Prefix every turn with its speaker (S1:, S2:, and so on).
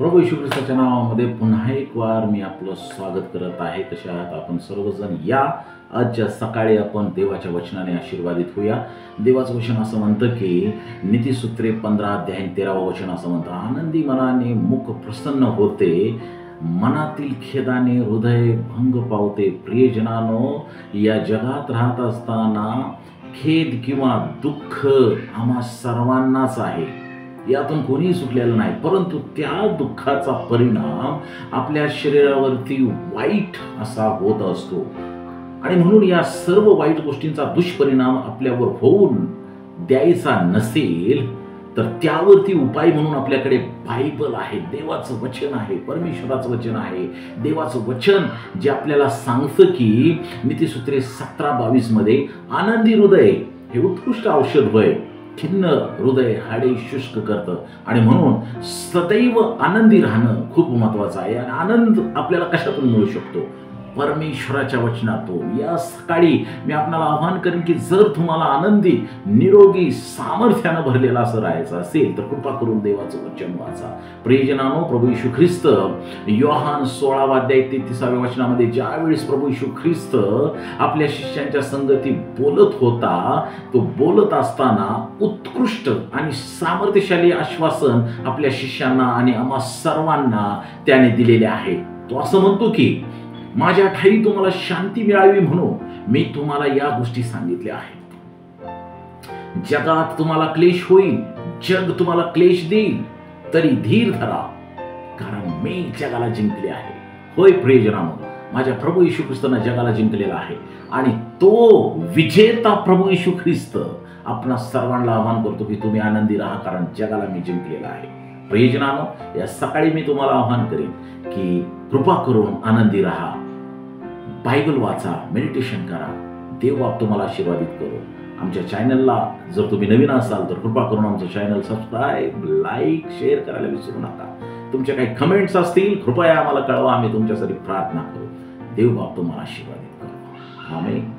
S1: प्रभू येशू ख्रिस्ताच्या नावामध्ये पुन्हा एक वार मी आपलं स्वागत करत आहे। कशा आहात आपण सर्वजण? या आजच्या सकाळी आपण देवाच्या वचनाने आशीर्वादित होऊया। देवाचं वचन असं म्हणतं की नीतिसूत्रे 15 अध्याय 13 वचन असं म्हणतं, आनंदी मनाने मुख प्रसन्न होते, मनातील खेदाने हृदय भंग पावते। प्रियजनानो, या जगात राहत असताना खेद किंवा दुःख आम्हा सर्वांनाच आहे, यातून कोणीही सुटलेलं नाही। परंतु त्या दुःखाचा परिणाम आपल्या शरीरावरती वाईट असा होत असतो आणि म्हणून या सर्व वाईट गोष्टींचा दुष्परिणाम आपल्यावर होऊन द्यायचा नसेल तर त्यावरती उपाय म्हणून आपल्याकडे बायबल आहे, देवाचं वचन आहे, परमेश्वराचं वचन आहे। देवाचं वचन जे आपल्याला सांगतं की नीतिसूत्रे 17:22 मध्ये आनंदी हृदय हे उत्कृष्ट औषध होय, खिन्न हृदय हाडे शुष्क करतं। आणि म्हणून सदैव आनंदी राहणं खूप महत्वाचं आहे। आणि आनंद आपल्याला कशातून मिळू शकतो? परमेश्वराच्या वचनातून। या सकाळी मी आपल्याला आवाहन करेन की जर तुम्हाला आनंदी, निरोगी, सामर्थ्यानं भरलेला असं राहायचं असेल तर कृपा करून देवाचं वचन वाचा। प्रियजनानो, प्रभू येशू ख्रिस्त योहान 16 अध्याय 33 वचनामध्ये ज्यावेळेस प्रभू येशू ख्रिस्त आपल्या शिष्यांच्या संगती बोलत होता, तो बोलत असताना उत्कृष्ट आणि सामर्थ्यशाली आश्वासन आपल्या शिष्यांना आणि आम्हा सर्वांना त्याने दिलेले आहे। तो असं म्हणतो की माझ्या ठाई तुम्हाला शांती मिळावी म्हणून मी तुम्हाला या गोष्टी सांगितल्या आहेत। जगात तुम्हाला क्लेश होईल, जग तुम्हाला क्लेश देईल, तरी धीर धरा, कारण मी जगाला जिंकले आहे। होय प्रियजनांनो, माझ्या प्रभू येशू ख्रिस्ताने जगाला जिंकलेला आहे आणि तो विजेता प्रभू येशू ख्रिस्त आपणा सर्वांना आवाहन करतो की तुम्ही आनंदी राहा, कारण जगाला मी जिंकलेला आहे। प्रियजनांनो, या सकाळी मी तुम्हाला आवाहन करेन की कृपा करून आनंदी राहा, बायबल वाचा, मेडिटेशन करा। देव बाप तुम्हाला आशीर्वादित करो। आमच्या चॅनलला जर तुम्ही नवीन असाल तर कृपा करून आमचं चॅनल सबस्क्राईब, लाईक, शेअर करायला विसरू नका। तुमच्या काही कमेंट्स असतील कृपया आम्हाला कळवा, आम्ही तुमच्यासाठी प्रार्थना करू। देव बाप तुम्हाला आशीर्वादित करो। आमेन।